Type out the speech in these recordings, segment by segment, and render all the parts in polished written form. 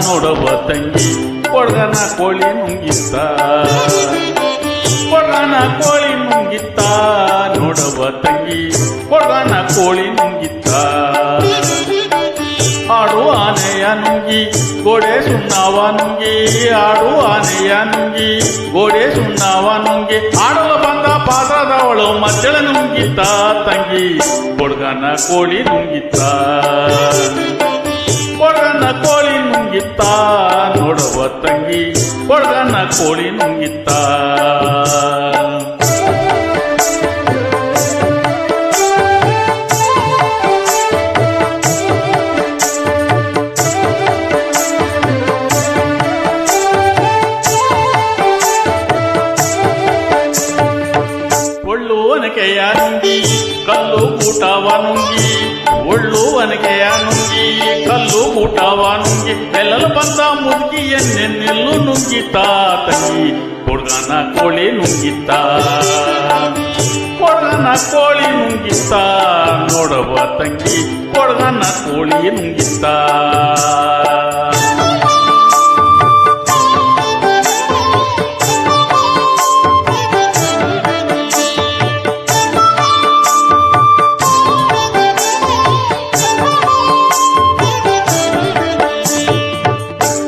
ನೋಡವ ತಂಗಿ ಕೊಡ್ಗನ ಕೋಳಿ ನುಂಗಿತ್ತ ಕೊಡ್ಗನ ಕೋಳಿ ನುಂಗಿತ್ತ ನೋಡವ ತಂಗಿ ಕೊಡ್ಗನ ಕೋಳಿ ನುಂಗಿತ್ತ ಆಡು ಆನೆಯ ನುಂಗಿ ಗೋಡೆ ಸುಣ್ಣವ ನುಂಗಿ ಆಡು ಆನೆಯ ನುಂಗಿ ಗೋಡೆ ಸುಣ್ಣವ ನುಂಗಿ ಆಡಲು ಬಂದ ಪಾತ್ರದವಳು ಮದ್ದಳ ನುಂಗಿತ್ತ ತಂಗಿ ಕೊಡ್ಗನ ಕೋಳಿ ನುಂಗಿತ್ತ ಕೊಡ್ಗನ ಕೋಳಿ ನುಂಗಿತ್ತ ನೋಡುವ ತಂಗಿ ಕೊಡ್ಗನ ಕೋಳಿ ನುಂಗಿತ್ತ ಒಳ್ಳುವನಕೆಯ ನುಂಗಿ ಕಲ್ಲು ಊಟವ ನುಂಗಿ ಒಳ್ಳುವನಕೆಯ ನುಂಗಿ ಕಲ್ಲು ಊಟವ ನುಂಗಿ ನೆಲ್ಲಲು ಬಂದ ಮುದುಕಿಯನ್ನೆಲ್ಲು ನುಂಗಿತ್ತ ತಂಗಿ ಕೊಡ್ಗನ ಕೋಳಿ ನುಂಗಿತ್ತ ಕೊಡ್ಗನ ಕೋಳಿ ನುಂಗಿತ್ತ ನೋಡವ ತಂಗಿ ಕೊಡ್ಗನ ಕೋಳಿ ನುಂಗಿತ್ತ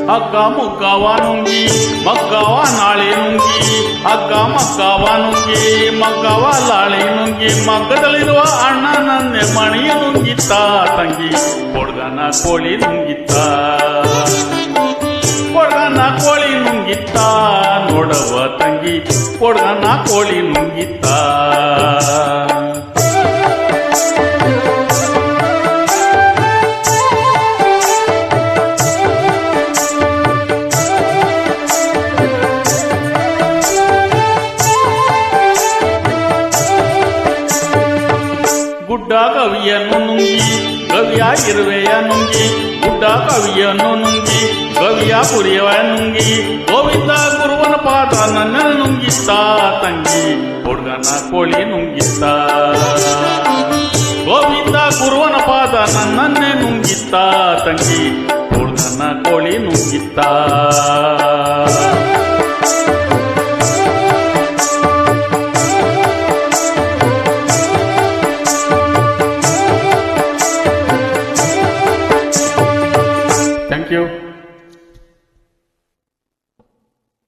ಹಗ್ಗ ಮುಗ್ಗವ ನುಂಗಿ ಮಗ್ಗವ ನಾಳೆ ನುಂಗಿ ಹಗ್ಗ ಮಗ್ಗವ ನುಂಗಿ ಮಗ್ಗವ ಲಾಳೆ ನುಂಗಿ ಮಗ್ಗದಲ್ಲಿರುವ ಅಣ್ಣ ನನ್ನೆ ಮಣಿಯ ನುಂಗಿತ್ತ ತಂಗಿ ಕೊಡ್ಗನ ಕೋಳಿ ನುಂಗಿತ್ತ ಕೊಡ್ಗನ ಕೋಳಿ ನುಂಗಿತ್ತ ನೋಡವ ತಂಗಿ ಕೊಡ್ಗನ ಕೋಳಿ ನುಂಗಿತ್ತ ಗುಡ್ಡ ಕವಿಯನ್ನು ನುಂಗಿ ಗವಿಯ ಇರುವೆಯ ನುಂಗಿ ಗುಡ್ಡ ಕವಿಯನ್ನು ನುಂಗಿ ಗವಿಯ ಕುರಿಯವ ನುಂಗಿ ಗೋವಿಂದ ಗುರುವನ ಪಾದ ನನ್ನ ನುಂಗಿತ್ತ ತಂಗಿ ಕೊಡ್ಗನ ಕೋಳಿ ನುಂಗಿತ್ತ ಗೋವಿಂದ ಗುರುವನ ಪಾದ ನನ್ನನ್ನೇ ನುಂಗಿತ್ತ ತಂಗಿ ಕೊಡ್ಗನ ಕೋಳಿ ನುಂಗಿತ್ತ